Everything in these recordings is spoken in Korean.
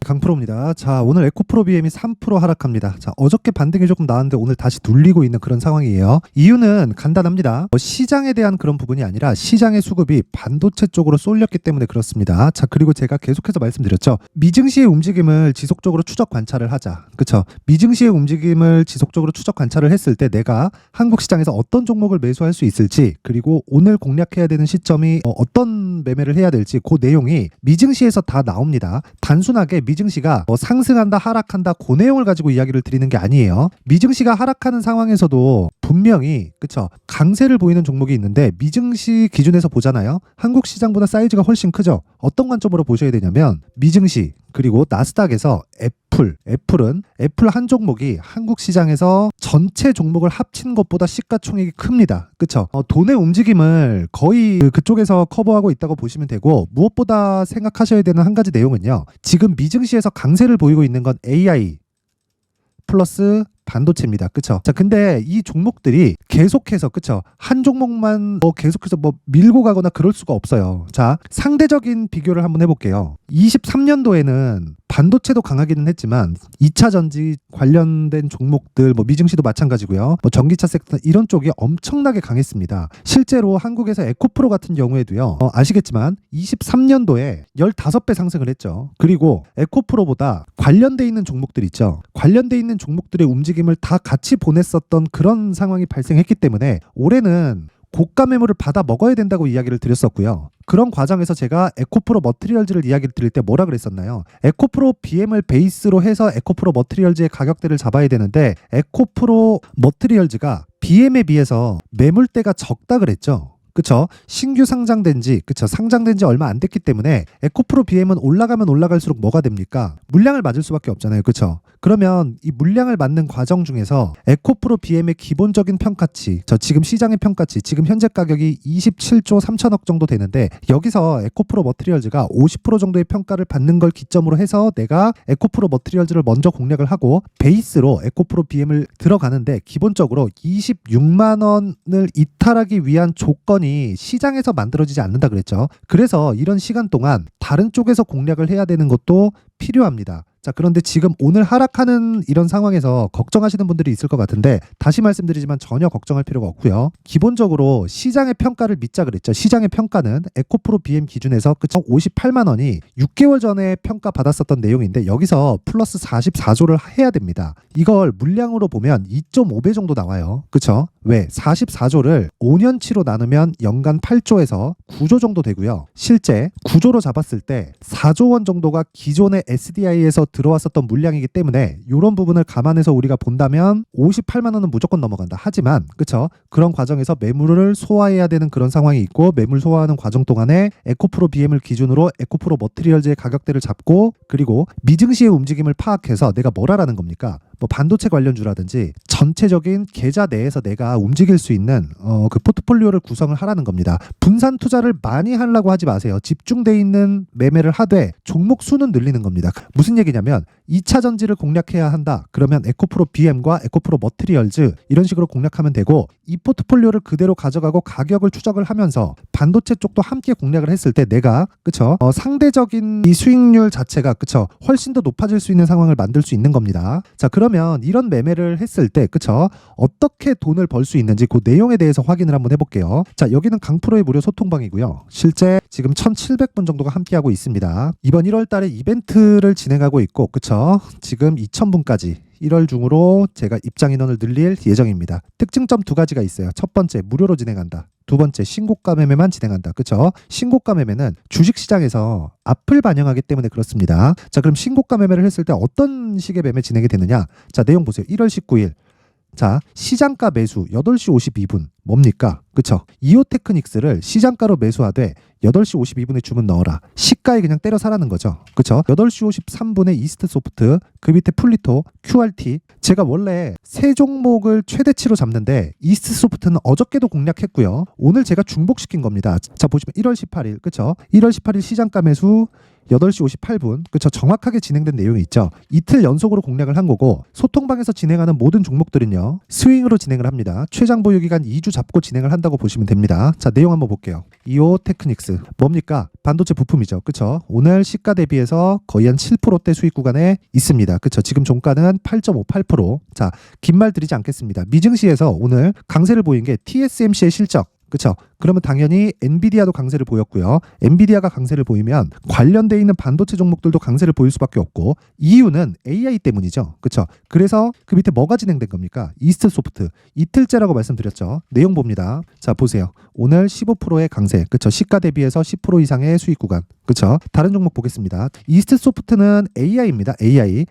강프로입니다. 자, 오늘 에코프로 BM이 3% 하락합니다. 자, 어저께 반등이 조금 나왔는데 오늘 다시 눌리고 있는 그런 상황이에요. 이유는 간단합니다. 시장에 대한 그런 부분이 아니라 시장의 수급이 반도체 쪽으로 쏠렸기 때문에 그렇습니다. 자, 그리고 제가 계속해서 말씀드렸죠. 미증시의 움직임을 지속적으로 추적 관찰을 하자. 그쵸? 미증시의 움직임을 지속적으로 추적 관찰을 했을 때 내가 한국 시장에서 어떤 종목을 매수할 수 있을지, 그리고 오늘 공략해야 되는 시점이 어떤 매매를 해야 될지 그 내용이 미증시에서 다 나옵니다. 단순하게 미증시가 상승한다 하락한다 그 내용을 가지고 이야기를 드리는 게 아니에요. 미증시가 하락하는 상황에서도 분명히 그쵸 강세를 보이는 종목이 있는데 미증시 기준에서 보잖아요. 한국 시장보다 사이즈가 훨씬 크죠. 어떤 관점으로 보셔야 되냐면 미증시 그리고 나스닥에서 애플 한 종목이 한국 시장에서 전체 종목을 합친 것보다 시가총액이 큽니다. 그쵸? 돈의 움직임을 거의 그쪽에서 커버하고 있다고 보시면 되고, 무엇보다 생각하셔야 되는 한 가지 내용은요. 지금 미증시에서 강세를 보이고 있는 건 AI 플러스 반도체입니다. 그쵸? 자, 근데 이 종목들이 계속해서 그쵸? 한 종목만 계속해서 밀고 가거나 그럴 수가 없어요. 자, 상대적인 비교를 한번 해볼게요. 23년도에는 반도체도 강하기는 했지만 2차 전지 관련된 종목들 미증시도 마찬가지고요. 전기차 섹터 이런 쪽이 엄청나게 강했습니다. 실제로 한국에서 에코프로 같은 경우에도요. 아시겠지만 23년도에 15배 상승을 했죠. 그리고 에코프로보다 관련돼 있는 종목들 있죠. 관련돼 있는 종목들의 움직임을 다 같이 보냈었던 그런 상황이 발생했기 때문에 올해는 고가 매물을 받아 먹어야 된다고 이야기를 드렸었고요. 그런 과정에서 제가 에코프로 머티리얼즈를 이야기를 드릴 때 뭐라 그랬었나요? 에코프로 BM을 베이스로 해서 에코프로 머티리얼즈의 가격대를 잡아야 되는데 에코프로 머티리얼즈가 BM에 비해서 매물대가 적다 그랬죠. 그쵸? 신규 상장된 지 얼마 안 됐기 때문에 에코프로 BM은 올라가면 올라갈수록 뭐가 됩니까? 물량을 맞을 수밖에 없잖아요. 그쵸? 그러면 이 물량을 맞는 과정 중에서 에코프로 BM의 기본적인 평가치, 지금 시장의 평가치, 지금 현재 가격이 27조 3천억 정도 되는데 여기서 에코프로 머티리얼즈가 50% 정도의 평가를 받는 걸 기점으로 해서 내가 에코프로 머티리얼즈를 먼저 공략을 하고 베이스로 에코프로 BM을 들어가는데 기본적으로 26만 원을 이탈하기 위한 조건이 시장에서 만들어지지 않는다 그랬죠. 그래서 이런 시간 동안 다른 쪽에서 공략을 해야 되는 것도 필요합니다. 자, 그런데 지금 오늘 하락하는 이런 상황에서 걱정하시는 분들이 있을 것 같은데 다시 말씀드리지만 전혀 걱정할 필요가 없고요. 기본적으로 시장의 평가를 믿자 그랬죠. 시장의 평가는 에코프로 BM 기준에서 58만 원이 6개월 전에 평가받았었던 내용인데 여기서 플러스 44조를 해야 됩니다. 이걸 물량으로 보면 2.5배 정도 나와요. 그쵸? 왜? 44조를 5년치로 나누면 연간 8조에서 9조 정도 되고요. 실제 9조로 잡았을 때 4조 원 정도가 기존의 SDI에서 들어왔었던 물량이기 때문에 이런 부분을 감안해서 우리가 본다면 58만 원은 무조건 넘어간다. 하지만 그쵸? 그런 과정에서 매물을 소화해야 되는 그런 상황이 있고 매물 소화하는 과정 동안에 에코프로 BM을 기준으로 에코프로 머티리얼즈의 가격대를 잡고 그리고 미증시의 움직임을 파악해서 내가 뭘 하라는 겁니까? 반도체 관련주라든지 전체적인 계좌 내에서 내가 움직일 수 있는 그 포트폴리오를 구성을 하라는 겁니다. 분산 투자를 많이 하려고 하지 마세요. 집중돼 있는 매매를 하되 종목 수는 늘리는 겁니다. 무슨 얘기냐면 2차 전지를 공략해야 한다. 그러면 에코프로 BM과 에코프로 머티리얼즈 이런 식으로 공략하면 되고 이 포트폴리오를 그대로 가져가고 가격을 추적을 하면서 반도체 쪽도 함께 공략을 했을 때 내가 그쵸? 상대적인 이 수익률 자체가 그쵸? 훨씬 더 높아질 수 있는 상황을 만들 수 있는 겁니다. 자, 그러면 이런 매매를 했을 때 그쵸? 어떻게 돈을 벌 수 있는지 그 내용에 대해서 확인을 한번 해볼게요. 자, 여기는 강프로의 무료 소통방이고요. 실제 지금 1,700분 정도가 함께하고 있습니다. 이번 1월 달에 이벤트를 진행하고 있고 그쵸? 지금 2,000분까지 1월 중으로 제가 입장 인원을 늘릴 예정입니다. 특징점 2가지가 있어요. 첫 번째, 무료로 진행한다. 두 번째, 신고가 매매만 진행한다. 그쵸? 신고가 매매는 주식시장에서 앞을 반영하기 때문에 그렇습니다. 자, 그럼 신고가 매매를 했을 때 어떤 식의 매매 진행이 되느냐? 자, 내용 보세요. 1월 19일. 자, 시장가 매수 8시 52분 뭡니까? 그쵸? 이오테크닉스를 시장가로 매수하되 8시 52분에 주문 넣어라. 시가에 그냥 때려 사라는 거죠. 그쵸? 8시 53분에 이스트소프트, 그 밑에 풀리토, QRT. 제가 원래 세 종목을 최대치로 잡는데 이스트소프트는 어저께도 공략했고요. 오늘 제가 중복시킨 겁니다. 자, 보시면 1월 18일. 그쵸? 1월 18일 시장가 매수 8시 58분. 그쵸. 정확하게 진행된 내용이 있죠. 이틀 연속으로 공략을 한 거고 소통방에서 진행하는 모든 종목들은요. 스윙으로 진행을 합니다. 최장 보유 기간 2주 잡고 진행을 한다고 보시면 됩니다. 자, 내용 한번 볼게요. 이오 테크닉스. 뭡니까? 반도체 부품이죠. 그쵸. 오늘 시가 대비해서 거의 한 7%대 수익 구간에 있습니다. 그쵸. 지금 종가는 8.58%. 자, 긴 말 드리지 않겠습니다. 미증시에서 오늘 강세를 보인 게 TSMC의 실적. 그렇죠. 그러면 당연히 엔비디아도 강세를 보였고요. 엔비디아가 강세를 보이면 관련돼 있는 반도체 종목들도 강세를 보일 수밖에 없고 이유는 AI 때문이죠. 그렇죠. 그래서 그 밑에 뭐가 진행된 겁니까? 이스트 소프트 이틀째라고 말씀드렸죠. 내용 봅니다. 자, 보세요. 오늘 15%의 강세. 그렇죠. 시가 대비해서 10% 이상의 수익 구간. 그렇죠. 다른 종목 보겠습니다. 이스트 소프트는 AI입니다.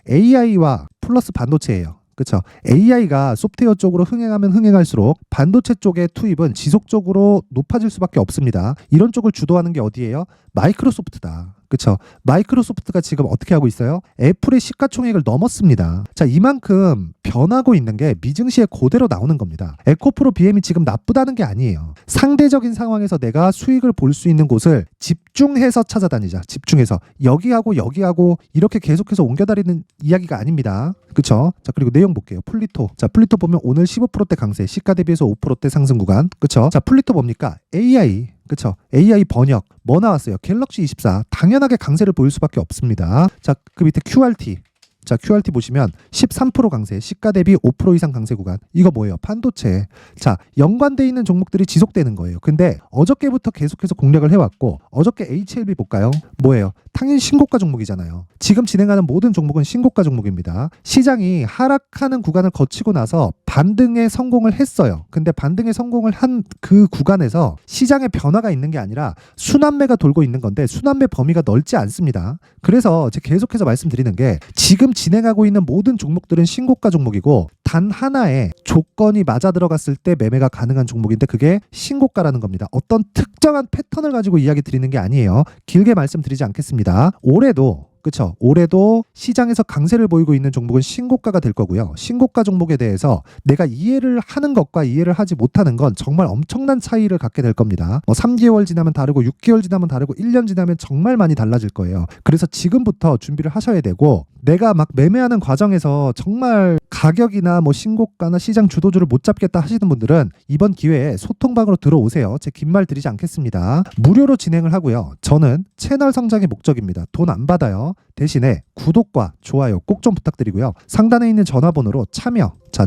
AI와 플러스 반도체예요. 그렇죠. AI가 소프트웨어 쪽으로 흥행하면 흥행할수록 반도체 쪽의 투입은 지속적으로 높아질 수밖에 없습니다. 이런 쪽을 주도하는 게 어디예요? 마이크로소프트다. 그렇죠. 마이크로소프트가 지금 어떻게 하고 있어요? 애플의 시가총액을 넘었습니다. 자, 이만큼 변하고 있는 게 미증시에 그대로 나오는 겁니다. 에코프로 BM이 지금 나쁘다는 게 아니에요. 상대적인 상황에서 내가 수익을 볼 수 있는 곳을 집중해서 찾아다니자. 집중해서 여기하고 이렇게 계속해서 옮겨다니는 이야기가 아닙니다. 그렇죠. 자, 그리고 내용 볼게요. 플리토. 자, 플리토 보면 오늘 15%대 강세, 시가 대비해서 5%대 상승 구간. 그렇죠. 자, 플리토 뭡니까? AI. 그쵸. AI 번역 뭐 나왔어요? 갤럭시 24 당연하게 강세를 보일 수밖에 없습니다. 자, 그 밑에 QRT. 자, QRT 보시면 13% 강세, 시가 대비 5% 이상 강세 구간. 이거 뭐예요? 반도체. 자, 연관돼 있는 종목들이 지속되는 거예요. 근데 어저께부터 계속해서 공략을 해왔고 어저께 HLB 볼까요? 뭐예요? 당연히 신고가 종목이잖아요. 지금 진행하는 모든 종목은 신고가 종목입니다. 시장이 하락하는 구간을 거치고 나서 반등에 성공을 했어요. 근데 반등에 성공을 한 그 구간에서 시장의 변화가 있는 게 아니라 순환매가 돌고 있는 건데 순환매 범위가 넓지 않습니다. 그래서 제가 계속해서 말씀드리는 게 지금 진행하고 있는 모든 종목들은 신고가 종목이고 단 하나의 조건이 맞아 들어갔을 때 매매가 가능한 종목인데 그게 신고가라는 겁니다. 어떤 특정한 패턴을 가지고 이야기 드리는 게 아니에요. 길게 말씀드리지 않겠습니다. 올해도 그렇죠. 올해도 시장에서 강세를 보이고 있는 종목은 신고가가 될 거고요. 신고가 종목에 대해서 내가 이해를 하는 것과 이해를 하지 못하는 건 정말 엄청난 차이를 갖게 될 겁니다. 3개월 지나면 다르고 6개월 지나면 다르고 1년 지나면 정말 많이 달라질 거예요. 그래서 지금부터 준비를 하셔야 되고 내가 막 매매하는 과정에서 정말 가격이나 신고가나 시장 주도주를 못 잡겠다 하시는 분들은 이번 기회에 소통방으로 들어오세요. 제 긴 말 드리지 않겠습니다. 무료로 진행을 하고요. 저는 채널 성장이 목적입니다. 돈 안 받아요. 대신에 구독과 좋아요 꼭 좀 부탁드리고요. 상단에 있는 전화번호로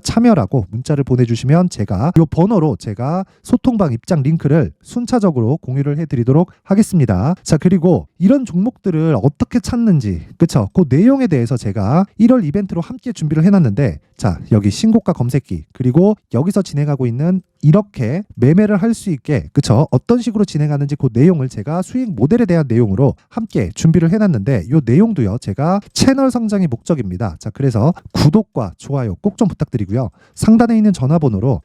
참여라고 문자를 보내주시면 제가 이 번호로 제가 소통방 입장 링크를 순차적으로 공유를 해드리도록 하겠습니다. 자, 그리고 이런 종목들을 어떻게 찾는지 그쵸? 그 내용에 대해서 제가 1월 이벤트로 함께 준비를 해놨는데 자, 여기 신고가 검색기 그리고 여기서 진행하고 있는 이렇게 매매를 할 수 있게 그쵸? 어떤 식으로 진행하는지 그 내용을 제가 수익 모델에 대한 내용으로 함께 준비를 해놨는데 이 내용도요 제가 채널 성장이 목적입니다. 자, 그래서 구독과 좋아요 꼭 좀 부탁드리고요. 상단에 있는 전화번호로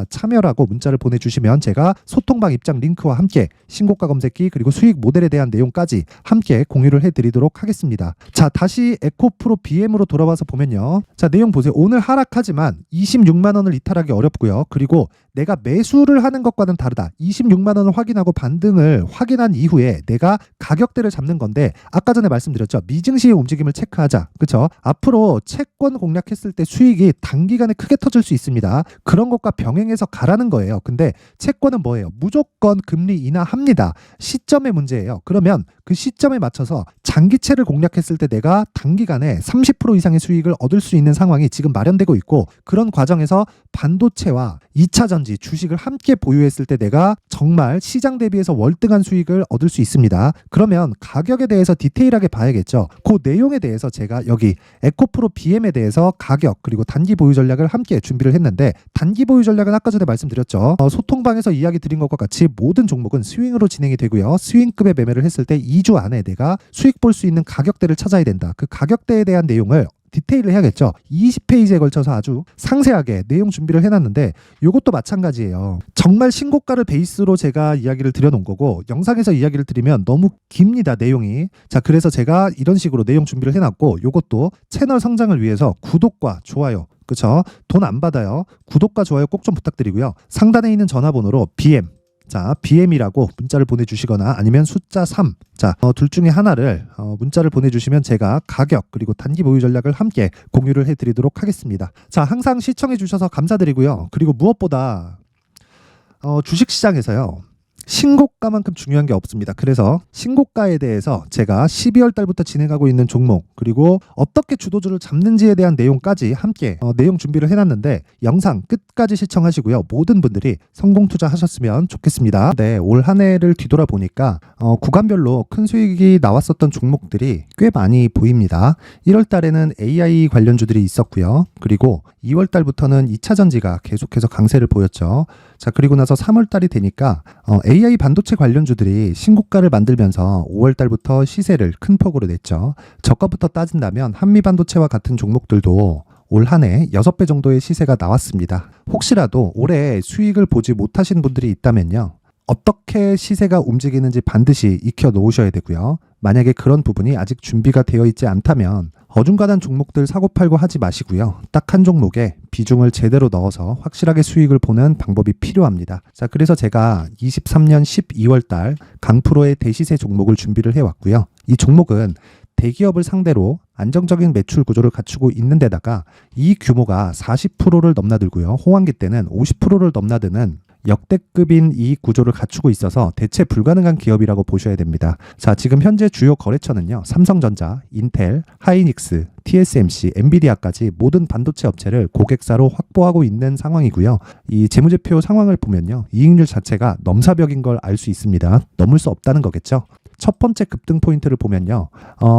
참여라고 문자를 보내주시면 제가 소통방 입장 링크와 함께 신고가 검색기 그리고 수익 모델에 대한 내용까지 함께 공유를 해드리도록 하겠습니다. 자, 다시 에코프로 BM으로 돌아와서 보면요. 자, 내용 보세요. 오늘 하락하지만 26만 원을 이탈하기 어렵고요. 그리고 내가 매수를 하는 것과는 다르다. 26만 원을 확인하고 반등을 확인한 이후에 내가 가격대를 잡는 건데 아까 전에 말씀드렸죠. 미증시의 움직임을 체크하자. 그렇죠? 앞으로 채권 공략했을 때 수익이 단기간에 크게 터질 수 있습니다. 그런 것과 병행해서 가라는 거예요. 근데 채권은 뭐예요? 무조건 금리 인하합니다. 시점의 문제예요. 그러면 그 시점에 맞춰서 장기채를 공략했을 때 내가 단기간에 30% 이상의 수익을 얻을 수 있는 상황이 지금 마련되고 있고 그런 과정에서 반도체와 2차 전지 주식을 함께 보유했을 때 내가 정말 시장 대비해서 월등한 수익을 얻을 수 있습니다. 그러면 가격에 대해서 디테일하게 봐야겠죠. 그 내용에 대해서 제가 여기 에코프로 BM에 대해서 가격 그리고 단기 보유 전략을 함께 준비를 했는데 단기 보유 전략은 아까 전에 말씀드렸죠. 소통방에서 이야기 드린 것과 같이 모든 종목은 스윙으로 진행이 되고요. 스윙급의 매매를 했을 때 2주 안에 내가 수익 볼 수 있는 가격대를 찾아야 된다. 그 가격대에 대한 내용을 디테일을 해야겠죠. 20페이지에 걸쳐서 아주 상세하게 내용 준비를 해놨는데 이것도 마찬가지예요. 정말 신고가를 베이스로 제가 이야기를 드려놓은 거고 영상에서 이야기를 드리면 너무 깁니다. 내용이. 자, 그래서 제가 이런 식으로 내용 준비를 해놨고 이것도 채널 성장을 위해서 구독과 좋아요 그쵸? 돈 안 받아요. 구독과 좋아요 꼭 좀 부탁드리고요. 상단에 있는 전화번호로 BM 자, BM이라고 문자를 보내주시거나 아니면 숫자 3. 자, 둘 중에 하나를 문자를 보내주시면 제가 가격 그리고 단기 보유 전략을 함께 공유를 해드리도록 하겠습니다. 자, 항상 시청해주셔서 감사드리고요. 그리고 무엇보다 주식시장에서요. 신고가만큼 중요한 게 없습니다. 그래서 신고가에 대해서 제가 12월 달부터 진행하고 있는 종목 그리고 어떻게 주도주를 잡는지에 대한 내용까지 함께 내용 준비를 해놨는데 영상 끝까지 시청하시고요. 모든 분들이 성공 투자하셨으면 좋겠습니다. 네, 올 한 해를 뒤돌아보니까 구간별로 큰 수익이 나왔었던 종목들이 꽤 많이 보입니다. 1월 달에는 AI 관련주들이 있었고요. 그리고 2월 달부터는 2차 전지가 계속해서 강세를 보였죠. 자, 그리고 나서 3월 달이 되니까 AI 반도체 관련주들이 신고가를 만들면서 5월 달부터 시세를 큰 폭으로 냈죠. 저가부터 따진다면 한미 반도체와 같은 종목들도 올 한 해 6배 정도의 시세가 나왔습니다. 혹시라도 올해 수익을 보지 못하신 분들이 있다면요. 어떻게 시세가 움직이는지 반드시 익혀 놓으셔야 되고요. 만약에 그런 부분이 아직 준비가 되어 있지 않다면 어중간한 종목들 사고팔고 하지 마시고요. 딱 한 종목에 비중을 제대로 넣어서 확실하게 수익을 보는 방법이 필요합니다. 자, 그래서 제가 23년 12월 달 강프로의 대시세 종목을 준비를 해왔고요. 이 종목은 대기업을 상대로 안정적인 매출 구조를 갖추고 있는 데다가 이 규모가 40%를 넘나들고요. 호황기 때는 50%를 넘나드는 역대급인 이익 구조를 갖추고 있어서 대체 불가능한 기업이라고 보셔야 됩니다. 자, 지금 현재 주요 거래처는요. 삼성전자, 인텔, 하이닉스, TSMC, 엔비디아까지 모든 반도체 업체를 고객사로 확보하고 있는 상황이고요. 이 재무제표 상황을 보면요. 이익률 자체가 넘사벽인 걸 알 수 있습니다. 넘을 수 없다는 거겠죠. 첫 번째 급등 포인트를 보면요.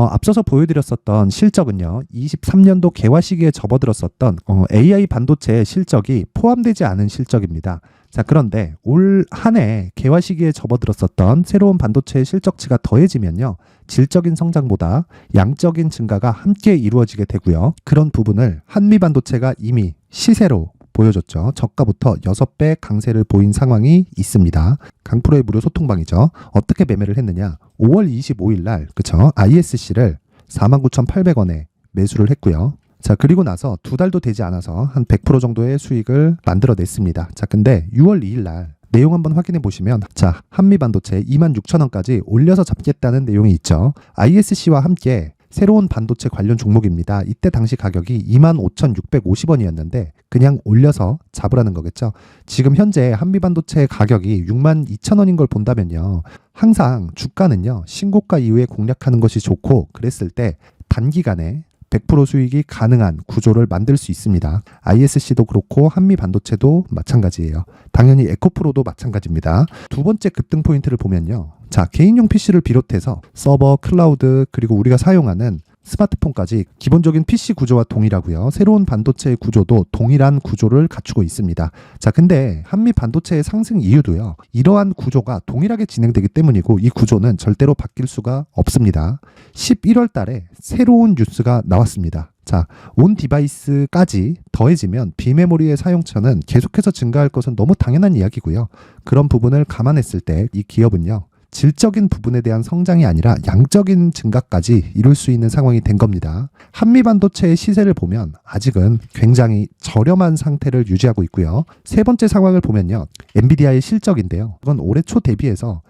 앞서서 보여드렸었던 실적은요. 23년도 개화 시기에 접어들었었던 AI 반도체의 실적이 포함되지 않은 실적입니다. 자, 그런데 올 한 해 개화 시기에 접어들었었던 새로운 반도체의 실적치가 더해지면요. 질적인 성장보다 양적인 증가가 함께 이루어지게 되고요. 그런 부분을 한미 반도체가 이미 시세로 보여줬죠. 저가부터 6배 강세를 보인 상황이 있습니다. 강프로의 무료 소통방이죠. 어떻게 매매를 했느냐. 5월 25일 날 그쵸? ISC를 49,800원에 매수를 했고요. 자, 그리고 나서 2달도 되지 않아서 한 100% 정도의 수익을 만들어냈습니다. 자, 근데 6월 2일 날 내용 한번 확인해 보시면 자, 한미반도체 26,000원까지 올려서 잡겠다는 내용이 있죠. ISC와 함께 새로운 반도체 관련 종목입니다. 이때 당시 가격이 25,650원이었는데 그냥 올려서 잡으라는 거겠죠. 지금 현재 한미반도체 가격이 62,000원인 걸 본다면요. 항상 주가는요. 신고가 이후에 공략하는 것이 좋고 그랬을 때 단기간에 100% 수익이 가능한 구조를 만들 수 있습니다. ISC도 그렇고 한미 반도체도 마찬가지예요. 당연히 에코프로도 마찬가지입니다. 두 번째 급등 포인트를 보면요. 자, 개인용 PC를 비롯해서 서버, 클라우드, 그리고 우리가 사용하는 스마트폰까지 기본적인 PC 구조와 동일하고요. 새로운 반도체의 구조도 동일한 구조를 갖추고 있습니다. 자, 근데 한미 반도체의 상승 이유도요. 이러한 구조가 동일하게 진행되기 때문이고 이 구조는 절대로 바뀔 수가 없습니다. 11월 달에 새로운 뉴스가 나왔습니다. 자, 온 디바이스까지 더해지면 비메모리의 사용처는 계속해서 증가할 것은 너무 당연한 이야기고요. 그런 부분을 감안했을 때 이 기업은요. 질적인 부분에 대한 성장이 아니라 양적인 증가까지 이룰 수 있는 상황이 된 겁니다. 한미 반도체의 시세를 보면 아직은 굉장히 저렴한 상태를 유지하고 있고요. 세 번째 상황을 보면요. 엔비디아의 실적인데요. 이건 올해 초 대비해서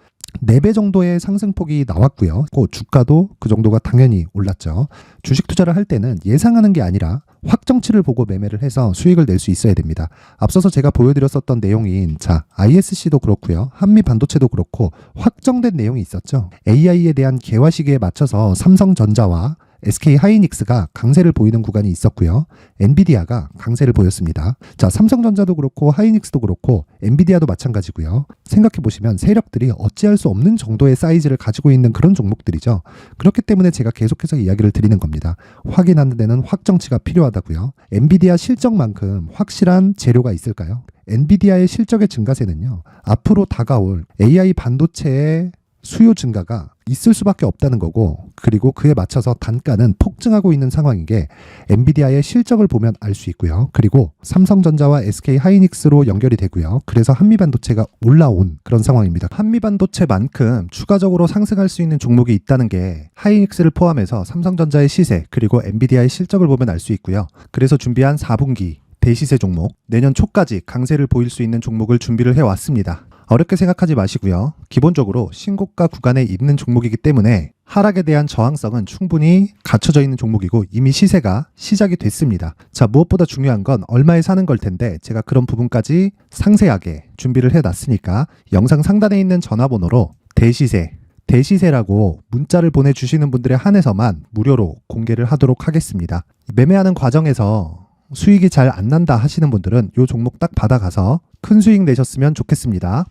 4배 정도의 상승폭이 나왔고요. 주가도 그 정도가 당연히 올랐죠. 주식 투자를 할 때는 예상하는 게 아니라 확정치를 보고 매매를 해서 수익을 낼 수 있어야 됩니다. 앞서서 제가 보여드렸었던 내용인 자, ISC도 그렇고요. 한미 반도체도 그렇고 확정된 내용이 있었죠. AI에 대한 개화 시기에 맞춰서 삼성전자와 SK 하이닉스가 강세를 보이는 구간이 있었고요. 엔비디아가 강세를 보였습니다. 자, 삼성전자도 그렇고 하이닉스도 그렇고 엔비디아도 마찬가지고요. 생각해 보시면 세력들이 어찌할 수 없는 정도의 사이즈를 가지고 있는 그런 종목들이죠. 그렇기 때문에 제가 계속해서 이야기를 드리는 겁니다. 확인하는 데는 확정치가 필요하다고요. 엔비디아 실적만큼 확실한 재료가 있을까요? 엔비디아의 실적의 증가세는요. 앞으로 다가올 AI 반도체의 수요 증가가 있을 수밖에 없다는 거고 그리고 그에 맞춰서 단가는 폭증하고 있는 상황인 게 엔비디아의 실적을 보면 알 수 있고요. 그리고 삼성전자와 SK 하이닉스로 연결이 되고요. 그래서 한미반도체가 올라온 그런 상황입니다. 한미반도체만큼 추가적으로 상승할 수 있는 종목이 있다는 게 하이닉스를 포함해서 삼성전자의 시세 그리고 엔비디아의 실적을 보면 알 수 있고요. 그래서 준비한 4분기 대시세 종목 내년 초까지 강세를 보일 수 있는 종목을 준비를 해왔습니다. 어렵게 생각하지 마시고요. 기본적으로 신고가 구간에 있는 종목이기 때문에 하락에 대한 저항성은 충분히 갖춰져 있는 종목이고 이미 시세가 시작이 됐습니다. 자, 무엇보다 중요한 건 얼마에 사는 걸 텐데 제가 그런 부분까지 상세하게 준비를 해놨으니까 영상 상단에 있는 전화번호로 대시세라고 문자를 보내주시는 분들에 한해서만 무료로 공개를 하도록 하겠습니다. 매매하는 과정에서 수익이 잘 안 난다 하시는 분들은 이 종목 딱 받아가서 큰 수익 내셨으면 좋겠습니다.